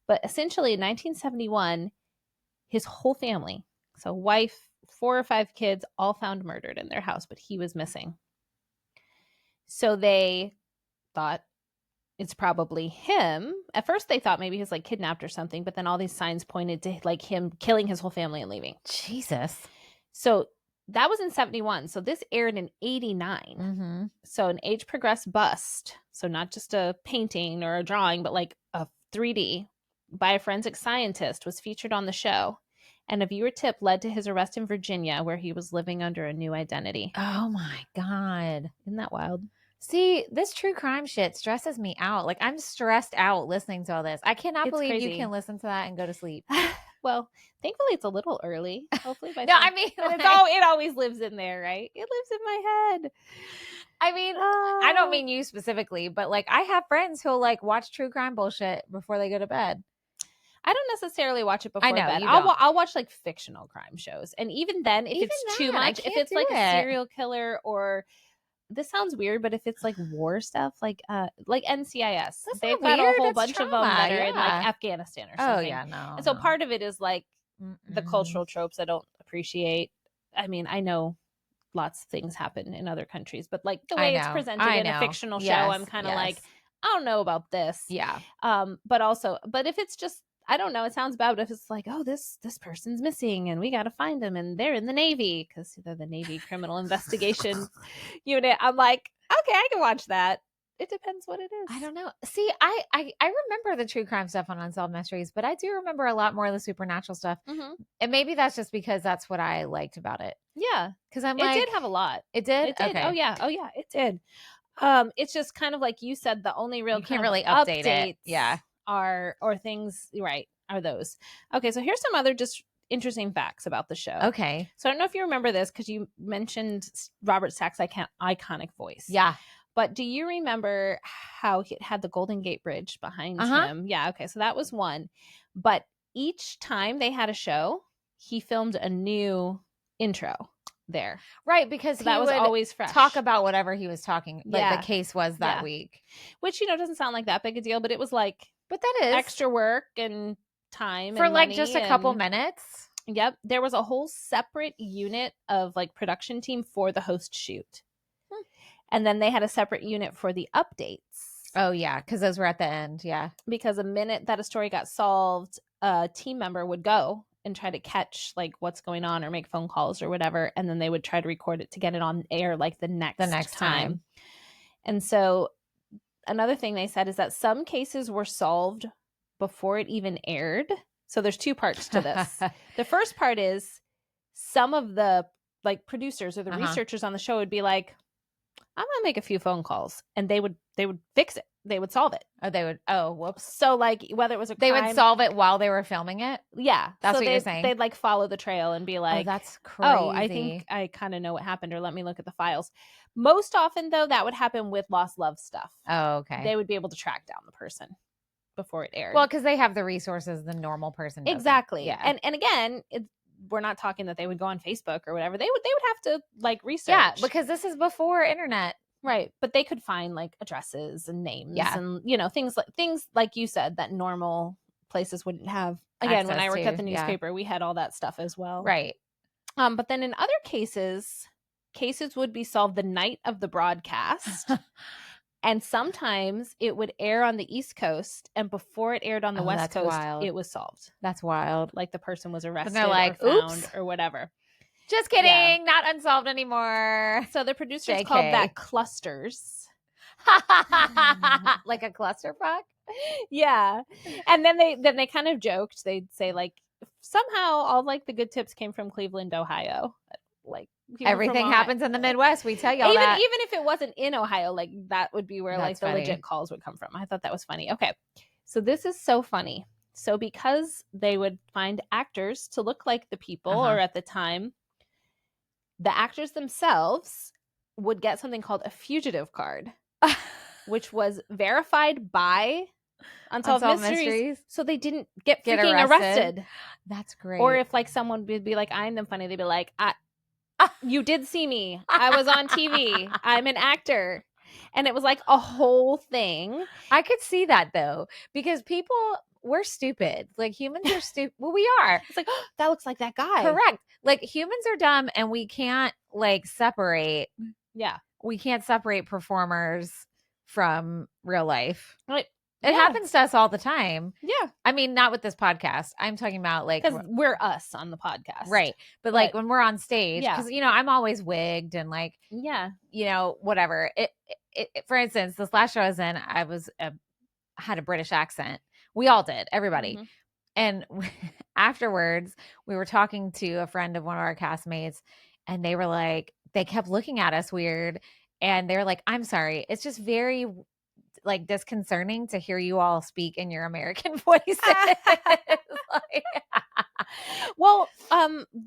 But essentially in 1971, his whole family, so wife, 4 or 5 kids, all found murdered in their house, but he was missing. So they thought it's probably him. At first they thought maybe he was like kidnapped or something, but then all these signs pointed to like him killing his whole family and leaving. Jesus. So that was in 71. So this aired in 89. Mm-hmm. So an age progressed bust. So not just a painting or a drawing, but like a 3D by a forensic scientist was featured on the show. And a viewer tip led to his arrest in Virginia, where he was living under a new identity. Oh my God. Isn't that wild? See, this true crime shit stresses me out. Like, I'm stressed out listening to all this. I cannot believe crazy. You can listen to that and go to sleep. Well, thankfully it's a little early. Hopefully by no, I mean, but it always lives in there, right? It lives in my head. I mean, I don't mean you specifically, but like I have friends who'll like watch true crime bullshit before they go to bed. I don't necessarily watch it before bed. You I'll watch like fictional crime shows, and even then, if it's too much, if it's like a serial killer or this sounds weird, but if it's like war stuff, like NCIS, they've got a whole bunch of them that are in like Afghanistan or something. Oh yeah, no. And so part of it is like the cultural tropes I don't appreciate. I mean, I know lots of things happen in other countries, but like the way it's presented in a fictional show, I'm kind of like, I don't know about this. Yeah. But if it's just, I don't know, it sounds bad, but if it's like, oh, this person's missing and we got to find them and they're in the Navy because they're the Navy Criminal Investigation Unit, I'm like, okay, I can watch that. It depends what it is. I don't know. See, I remember the true crime stuff on Unsolved Mysteries, but I do remember a lot more of the supernatural stuff. Mm-hmm. And maybe that's just because that's what I liked about it. Yeah. Because it did have a lot. It did? It did. Okay. Oh yeah, it did. It's just kind of like you said, the only real you can't really update it. Yeah. Are things, right, are those. Okay, so here's some other just interesting facts about the show. Okay. So I don't know if you remember this because you mentioned Robert Stack's iconic voice. Yeah. But do you remember how he had the Golden Gate Bridge behind him? Yeah, okay, so that was one. But each time they had a show, he filmed a new intro there. Right, because that was always fresh. Talk about whatever he was talking, like the case was that week. Which, doesn't sound like that big a deal, but it was like, but that is extra work and time for and like just a couple minutes. Yep. There was a whole separate unit of like production team for the host shoot. And then they had a separate unit for the updates. Oh yeah, because those were at the end. Yeah. Because a minute that a story got solved, a team member would go and try to catch like what's going on or make phone calls or whatever, and then they would try to record it to get it on air like the next time. And so another thing they said is that some cases were solved before it even aired. So there's two parts to this. The first part is some of the like producers or the researchers on the show would be like, I'm gonna make a few phone calls, and they would fix it. They would solve it. Oh, they would. Oh, whoops. So like whether it was a crime, they would solve it while they were filming it. Yeah, that's what you're saying. They'd like follow the trail and be like, "Oh, that's crazy. Oh, I think I kind of know what happened, or let me look at the files." Most often, though, that would happen with lost love stuff. Oh, okay. They would be able to track down the person before it aired. Well, because they have the resources the normal person doesn't. Exactly. Yeah. And again, we're not talking that they would go on Facebook or whatever. They would have to like research. Yeah, because this is before internet. Right. But they could find like addresses and names and, things like you said that normal places wouldn't have. Again, when I worked at the newspaper, we had all that stuff as well. Right. But then in other cases would be solved the night of the broadcast. And sometimes it would air on the East Coast, and before it aired on the West Coast, it was solved. That's wild. Like the person was arrested, and they're like, or found, oops, or whatever. Just kidding, not unsolved anymore. So the producers called that clusters, like a clusterfuck. Yeah, and then they kind of joked. They'd say like somehow all like the good tips came from Cleveland, Ohio. Like everything happens in the Midwest. We tell y'all even that. Even if it wasn't in Ohio, like that would be where like the legit calls would come from. I thought that was funny. Okay, so this is so funny. So because they would find actors to look like the people, or at the time, the actors themselves would get something called a fugitive card, which was verified by Unsolved Mysteries. So they didn't get freaking arrested. That's great. Or if like someone would be like eyeing them funny, they'd be like, you did see me. I was on TV. I'm an actor. And it was like a whole thing. I could see that though, because people we're stupid. Like humans are stupid. Well, we are. It's like, oh, that looks like that guy. Correct. Like humans are dumb and we can't like separate. Yeah. We can't separate performers from real life. Right. It happens to us all the time. Yeah. I mean, not with this podcast. I'm talking about like because we're us on the podcast, right? But like when we're on stage, Yeah. because I'm always wigged and like yeah, whatever. It for instance, this last show I was in, I was had a British accent. We all did, everybody. Mhm. And afterwards, we were talking to a friend of one of our castmates, and they were like, they kept looking at us weird, and they were like, "I'm sorry, it's just very like disconcerting to hear you all speak in your American voices." Like, well,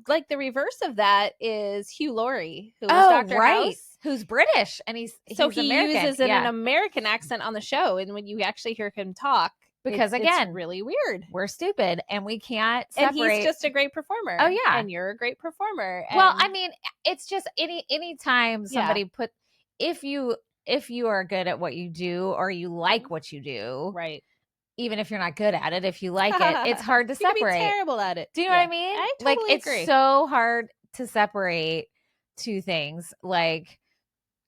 like the reverse of that is Hugh Laurie, who was Dr. right, House, who's British, and he's American. Uses an American accent on the show, and when you actually hear him talk, because again, it's really weird. We're stupid, and we can't separate. And he's just a great performer. Oh yeah, and you're a great performer. And well, I mean, it's just any time somebody put if you are good at what you do or you like what you do, right. Even if you're not good at it, if you like it, it's hard to separate. You can be terrible at it. Do you know what I mean? I totally agree. It's so hard to separate two things, like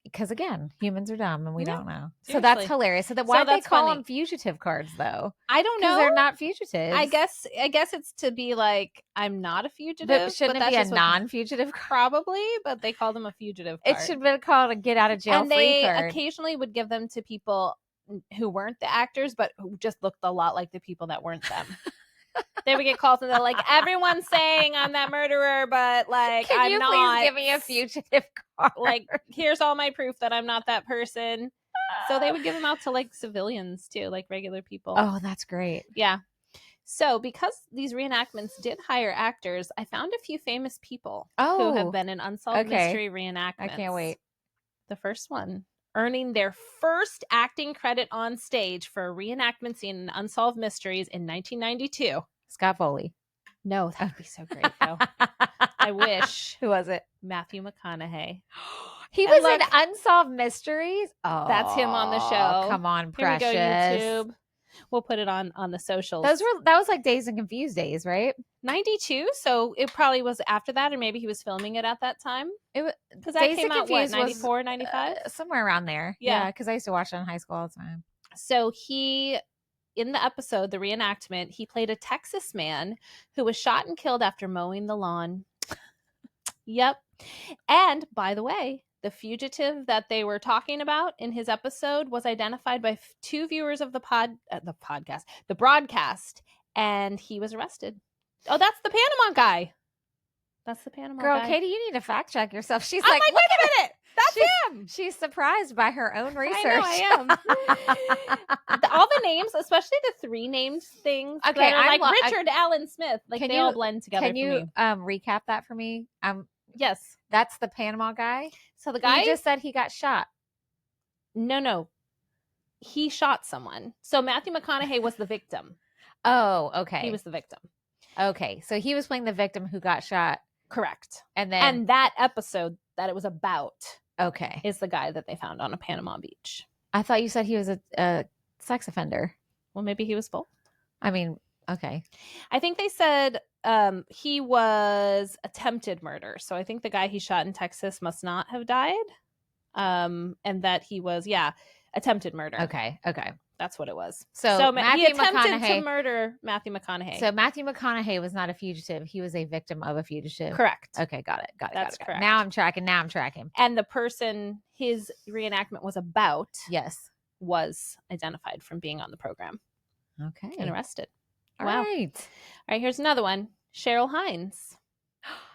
because again, humans are dumb and we don't know. Seriously. So that's hilarious. So why they call them fugitive cards though? I don't know. They're not fugitives. I guess it's to be like, I'm not a fugitive. But shouldn't it be a non-fugitive card? Probably, but they call them a fugitive card. It should be called a get out of jail free card. And they occasionally would give them to people who weren't the actors, but who just looked a lot like the people that weren't them. They would get calls and they're like, everyone's saying I'm that murderer, but like, Can you please give me a fugitive card? Like, here's all my proof that I'm not that person. So they would give them out to like civilians too, like regular people. Oh, that's great. Yeah. So because these reenactments did hire actors, I found a few famous people who have been in Unsolved Mystery reenactments. I can't wait. The first one, earning their first acting credit on stage for a reenactment scene in Unsolved Mysteries in 1992. Scott Foley. No, that would be so great, though. I wish. Who was it? Matthew McConaughey. He was in Unsolved Mysteries? Oh, that's him on the show. Come on, Precious. Here we go, YouTube. We'll put it on the socials. That was like Dazed and Confused days, right? 92, so it probably was after that, or maybe he was filming it at that time. It was because that came out, what, 94, 95? Somewhere around there. Yeah, because I used to watch it in high school all the time. So he, in the episode, the reenactment, he played a Texas man who was shot and killed after mowing the lawn. Yep. And by the way, the fugitive that they were talking about in his episode was identified by two viewers of the broadcast, and he was arrested. Oh, that's the Panama guy. That's the Panama Girl, guy. Katie, you need to fact check yourself. She's like, wait a minute. That's him. She's surprised by her own research. I know I am. All the names, especially the three named things. Okay, I'm like Richard Allen Smith. Like they all blend together. Can you recap that for me? Yes. That's the Panama guy. So the guy just said he got shot. No. He shot someone. So Matthew McConaughey was the victim. Oh, okay. He was the victim. Okay. So he was playing the victim who got shot. Correct. And that episode that it was about is the guy that they found on a Panama beach. I thought you said he was a sex offender. Well, maybe he was both. I mean, okay. I think they said he was attempted murder. So I think the guy he shot in Texas must not have died. And that he was, attempted murder. Okay. That's what it was. So he attempted to murder Matthew McConaughey. So Matthew McConaughey was not a fugitive. He was a victim of a fugitive. Correct. Okay, got it. That's correct. Now I'm tracking. And the person his reenactment was about, was identified from being on the program. Okay. And arrested. All right. All right, here's another one. Cheryl Hines.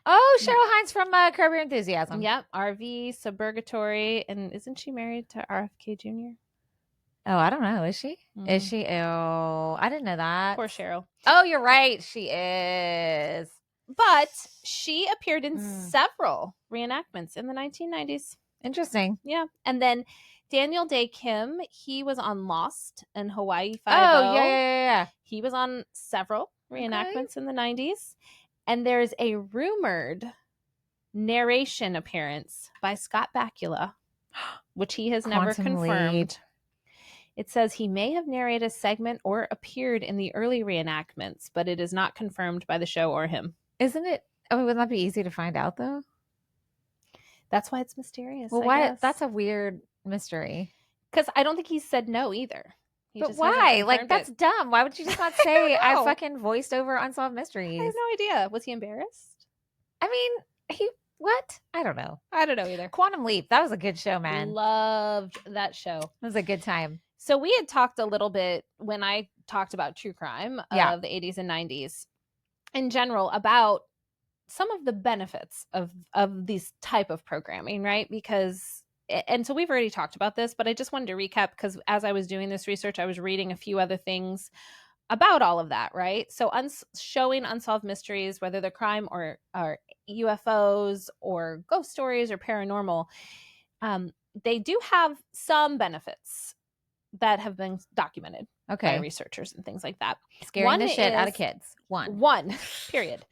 Oh, Cheryl Hines from Curb Your Enthusiasm. Yep. RV, Suburgatory. And isn't she married to RFK Jr.? Oh, I don't know. Is she? Mm-hmm. Is she? Oh, I didn't know that. Poor Cheryl. Oh, you're right. She is. But she appeared in several reenactments in the 1990s. Interesting. Yeah. And then Daniel Day Kim, he was on Lost and Hawaii 5-0. Oh, yeah. He was on several reenactments in the 90s. And there's a rumored narration appearance by Scott Bakula, which he has never confirmed. It says he may have narrated a segment or appeared in the early reenactments, but it is not confirmed by the show or him. Isn't it? Oh, wouldn't that be easy to find out though? That's why it's mysterious. Well, I why? guess. That's a weird mystery. Because I don't think he said no either. He But just hasn't why? Like, confirmed that's it. dumb. Why would you just not say I know. fucking voiced over Unsolved I Mysteries? have no idea. Was he embarrassed? I mean, what? I don't know. I don't know either. Quantum Leap. That was a good show, man. Loved that show. It was a good time. So we had talked a little bit when I talked about true crime Yeah. of the 80s and 90s in general about some of the benefits of these type of programming, right? Because, and so we've already talked about this, but I just wanted to recap because as I was doing this research, I was reading a few other things about all of that, right? So showing unsolved mysteries, whether they're crime or UFOs or ghost stories or paranormal, they do have some benefits that have been documented by researchers and things like that. Scaring the shit out of kids. One, period.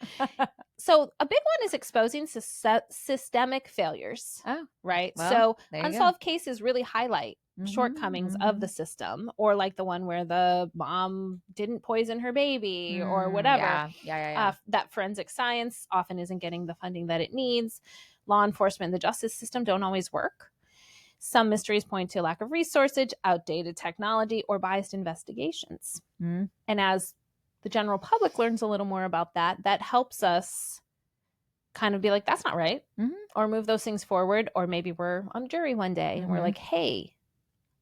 So a big one is exposing systemic failures. Oh, right. Well, so unsolved cases really highlight shortcomings of the system, or like the one where the mom didn't poison her baby or whatever. Yeah. That forensic science often isn't getting the funding that it needs. Law enforcement and the justice system don't always work. Some mysteries point to lack of resources, outdated technology, or biased investigations. And as the general public learns a little more about that, that helps us kind of be like, that's not right, or move those things forward. Or maybe we're on a jury one day and we're like, hey,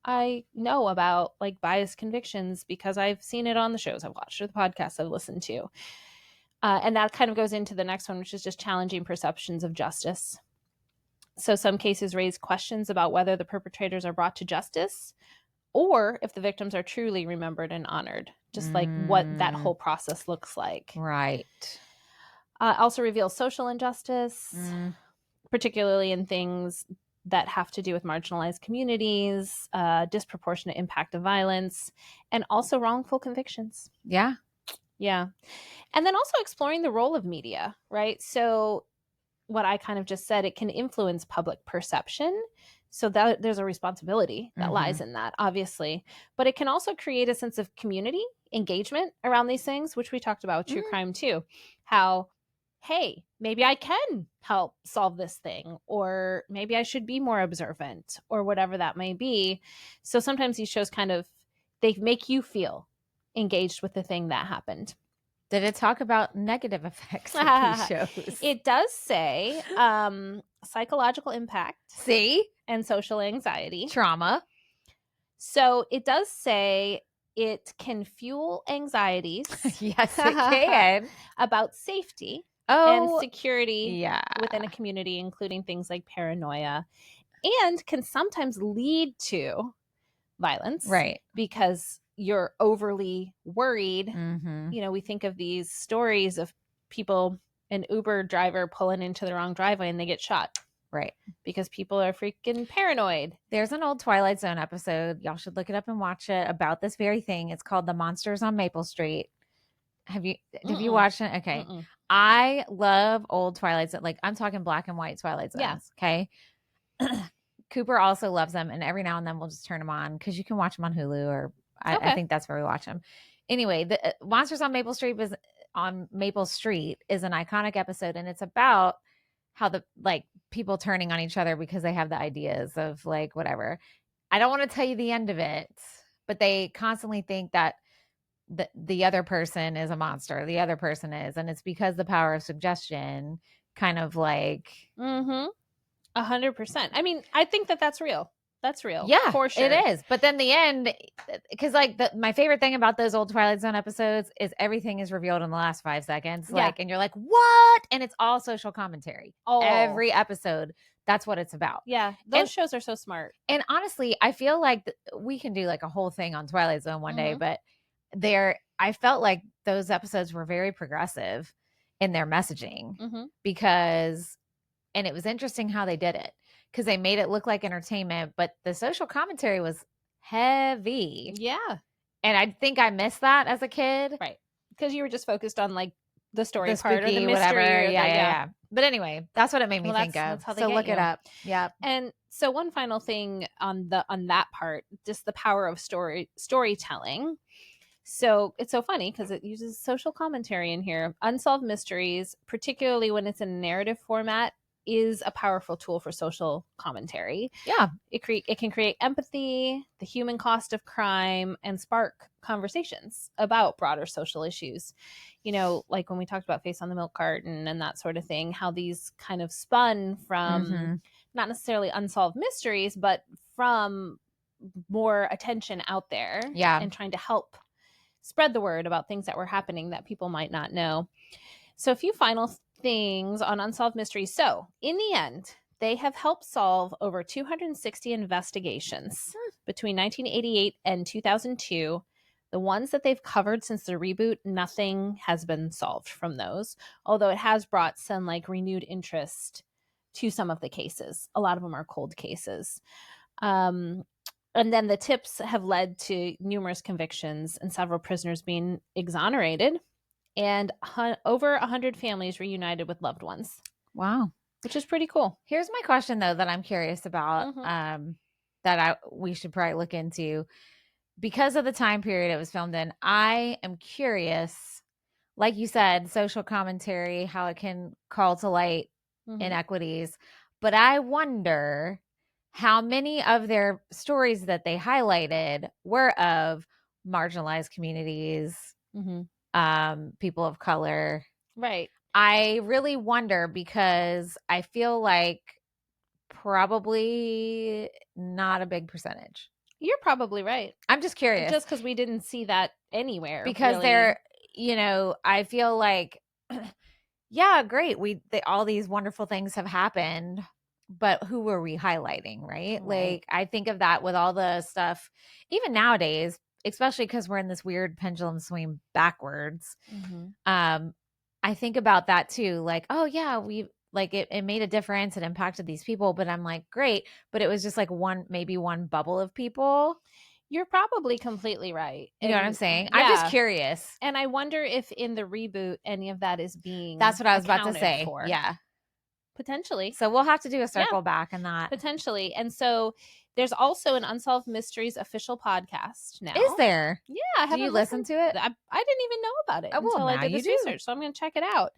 I know about like biased convictions because I've seen it on the shows I've watched or the podcasts I've listened to. And that kind of goes into the next one, which is just challenging perceptions of justice. So some cases raise questions about whether the perpetrators are brought to justice or if the victims are truly remembered and honored, just like what that whole process looks like. Right. Also reveals social injustice, particularly in things that have to do with marginalized communities, disproportionate impact of violence, and also wrongful convictions. Yeah. Yeah. And then also exploring the role of media, right? So what I kind of just said, it can influence public perception. So that there's a responsibility that lies in that, obviously. But it can also create a sense of community engagement around these things, which we talked about with true crime too. How, hey, maybe I can help solve this thing, or maybe I should be more observant, or whatever that may be. So sometimes these shows kind of, they make you feel engaged with the thing that happened. Did it talk about negative effects of these shows? It does say psychological impact. See? And social anxiety. Trauma. So it does say it can fuel anxieties. Yes, it can. About safety and security within a community, including things like paranoia, and can sometimes lead to violence. Right. Because you're overly worried. You know, we think of these stories of people, an Uber driver pulling into the wrong driveway and they get shot. Right. Because people are freaking paranoid. There's an old Twilight Zone episode. Y'all should look it up and watch it about this very thing. It's called The Monsters on Maple Street. Have you watched it? Okay. I love old Twilight Zone. Like, I'm talking black and white Twilight Zones. Yeah. Okay. Cooper also loves them. And every now and then we'll just turn them on because you can watch them on Hulu, or I think that's where we watch them. Anyway, the Monsters on Maple Street is an iconic episode, and it's about how the people turning on each other because they have the ideas of like whatever. I don't want to tell you the end of it, but they constantly think that the other person is a monster. The other person is, and it's because the power of suggestion kind of like 100%. I mean, I think that's real. That's real. Yeah, for sure. It is. But then the end, because my favorite thing about those old Twilight Zone episodes is everything is revealed in the last 5 seconds. And you're like, what? And it's all social commentary. Every episode, that's what it's about. Yeah. Those shows are so smart. And honestly, I feel like we can do like a whole thing on Twilight Zone one day, but I felt like those episodes were very progressive in their messaging because, and it was interesting how they did it. Because they made it look like entertainment, but the social commentary was heavy. Yeah. And I think I missed that as a kid. Right. Because you were just focused on like the story part or the mystery. Whatever. Yeah. But anyway, that's what it made me think of. That's how they so get look you. it up. Yeah. And So one final thing on that part, just the power of storytelling. So it's so funny because it uses social commentary in here. Unsolved Mysteries, particularly when it's in a narrative format, is a powerful tool for social commentary. Yeah. It can create empathy, the human cost of crime, and spark conversations about broader social issues. You know, like when we talked about Face on the Milk Carton and that sort of thing, how these kind of spun from not necessarily unsolved mysteries, but from more attention out there, Yeah. and trying to help spread the word about things that were happening that people might not know. So, a few final things on Unsolved Mysteries. So, in the end, they have helped solve over 260 investigations between 1988 and 2002. The ones that they've covered since the reboot, nothing has been solved from those, although it has brought some like renewed interest to some of the cases. A lot of them are cold cases. And then the tips have led to numerous convictions and several prisoners being exonerated, and over 100 families reunited with loved ones. Wow. Which is pretty cool. Here's my question, though, that I'm curious about, that we should probably look into. Because of the time period it was filmed in, I am curious, like you said, social commentary, how it can call to light inequities. But I wonder how many of their stories that they highlighted were of marginalized communities, people of color. Right. I really wonder, because I feel like probably not a big percentage. You're probably right. I'm just curious. Just because we didn't see that anywhere. Because really. they're, I feel like, yeah, great. All these wonderful things have happened, but who were we highlighting, right? Like, I think of that with all the stuff, even nowadays, especially because we're in this weird pendulum swing backwards. I think about that too. Like, oh yeah, it made a difference. It impacted these people, but I'm like, great. But it was just like maybe one bubble of people. You're probably completely right. You know what I'm saying? Yeah. I'm just curious. And I wonder if in the reboot, any of that is being That's what I was about to say. For. Yeah. Potentially. So we'll have to do a circle back on that. Potentially. And so there's also an Unsolved Mysteries official podcast now. Is there? Yeah. I Do you listen to it? I didn't even know about it until I did this research. So I'm going to check it out.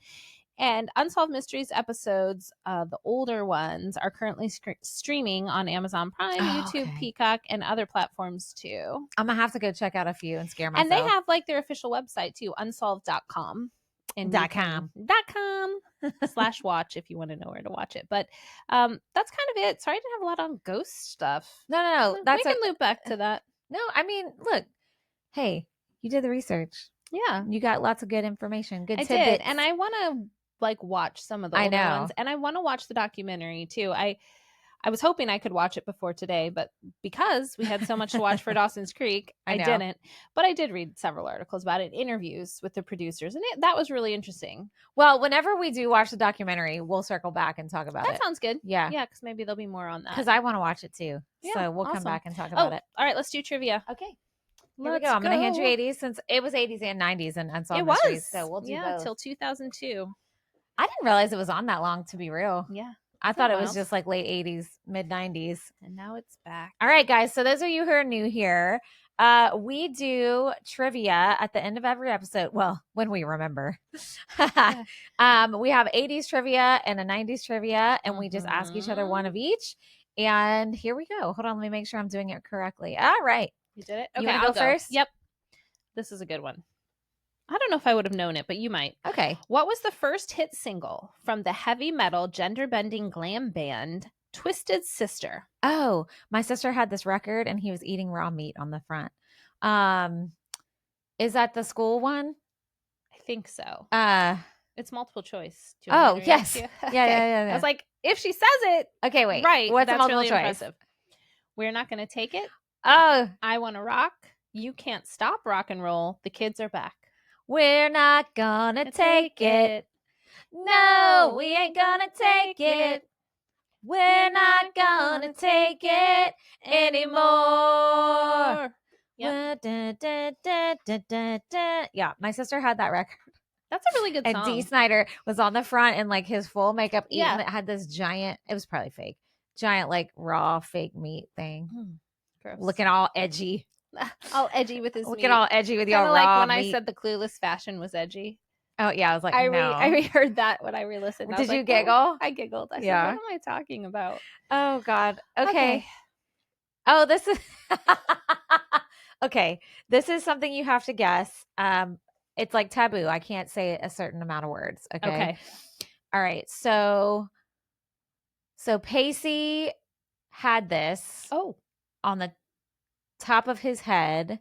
And Unsolved Mysteries episodes, the older ones, are currently streaming on Amazon Prime, YouTube, Peacock, and other platforms too. I'm going to have to go check out a few and scare myself. And they have like their official website too, unsolved.com. And .com/watch if you want to know where to watch it. But that's kind of it. Sorry I didn't have a lot on ghost stuff. No. We can loop back to that. No, I mean, look, hey, you did the research. Yeah. You got lots of good information. Good tidbits. I did. And I want to like watch some of the older ones. And I want to watch the documentary too. I was hoping I could watch it before today, but because we had so much to watch for Dawson's Creek, I didn't. But I did read several articles about it, interviews with the producers, and that was really interesting. Well, whenever we do watch the documentary, we'll circle back and talk about it. That sounds good. Yeah. Yeah, because maybe there'll be more on that. Because I want to watch it too. Yeah, so we'll come back and talk about it. All right, let's do trivia. Okay. Here we go. I'm going to hand you 80s, since it was 80s and 90s and Unsolved Mysteries. So we'll do both. Till 2002. I didn't realize it was on that long, to be real. Yeah. I thought it was just like late 80s, mid 90s. And now it's back. All right, guys. So those of you who are new here, we do trivia at the end of every episode. Well, when we remember. We have 80s trivia and a 90s trivia, and we just ask each other one of each. And here we go. Hold on. Let me make sure I'm doing it correctly. All right. You did it? Okay, you want to go first? Yep. This is a good one. I don't know if I would have known it, but you might. Okay. What was the first hit single from the heavy metal gender-bending glam band Twisted Sister? Oh, my sister had this record and he was eating raw meat on the front. Is that the school one? I think so. It's multiple choice. Oh, yes. Yeah. I was like, if she says it. Okay, wait. Right. What's that's multiple really choice? Impressive. We're not going to take it. Oh. I want to rock. You can't stop rock and roll. The kids are back. We're not gonna take it. No, we ain't gonna take it. We're not gonna take it anymore. Yep. Yeah, my sister had that record. That's a really good song. And Dee Snider was on the front in like his full makeup. Even it had this giant, it was probably fake, giant like raw fake meat thing. Gross. Looking all edgy. All edgy with his Looking meat. all edgy with your Kind of raw like when meat. I said the clueless fashion was edgy. Oh yeah, I was like, I no. reheard that when I re-listened. Did you like, giggle? Oh. I giggled. I Yeah. said, what am I talking about? Oh God. Okay. Oh, this is okay. This is something you have to guess. It's like taboo. I can't say a certain amount of words. Okay. All right. So Pacey had this on the top of his head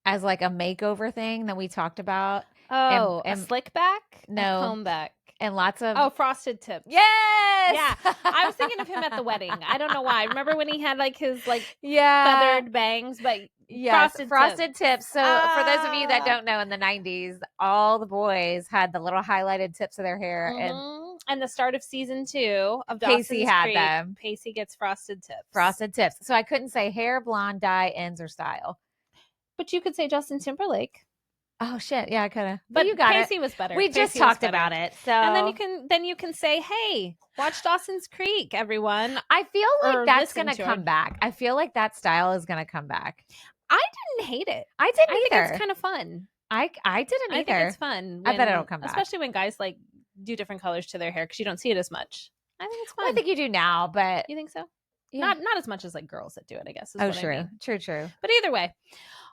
as like a makeover thing that we talked about. Oh, a slick back? No. A comb back. And lots of frosted tips. Yes. Yeah. I was thinking of him at the wedding. I don't know why. Remember when he had like his feathered bangs, but frosted tips. So for those of you that don't know, in the 90s, all the boys had the little highlighted tips of their hair. And the start of season 2 of Pacey Dawson's had Creek, them. Pacey gets frosted tips. Frosted tips. So I couldn't say hair, blonde, dye, ends, or style. But you could say Justin Timberlake. Oh shit! Yeah, I could have. But you got Pacey it. was better. We just talked about it. So and then you can say, "Hey, watch Dawson's Creek, everyone." I feel like that's gonna come back. I feel like that style is gonna come back. I didn't hate it. I didn't either. think it's kind of fun. I didn't either. I think it's fun. I bet it'll come back, especially when guys like do different colors to their hair because you don't see it as much. I think it's fun. Well, I think you do now, but you think so? Yeah. Not as much as like girls that do it. I guess. True. But either way.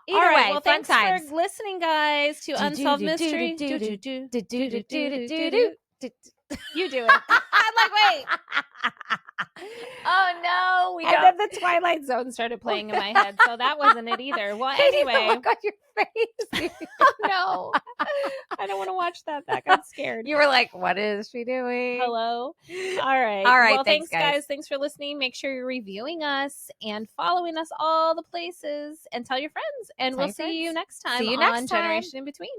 All right, well, fun thanks times. for listening, guys, to Unsolved Mysteries. You do it. I'm like, wait. Oh no, we and then the Twilight Zone started playing in my head, so that wasn't it either. Well, anyway, look on your face. Oh no, I don't want to watch that. That got scared. You were like, "What is she doing?" Hello. All right. Well, thanks, guys. Thanks for listening. Make sure you're reviewing us and following us all the places, and tell your friends. And we'll see you next time on Generation in Between.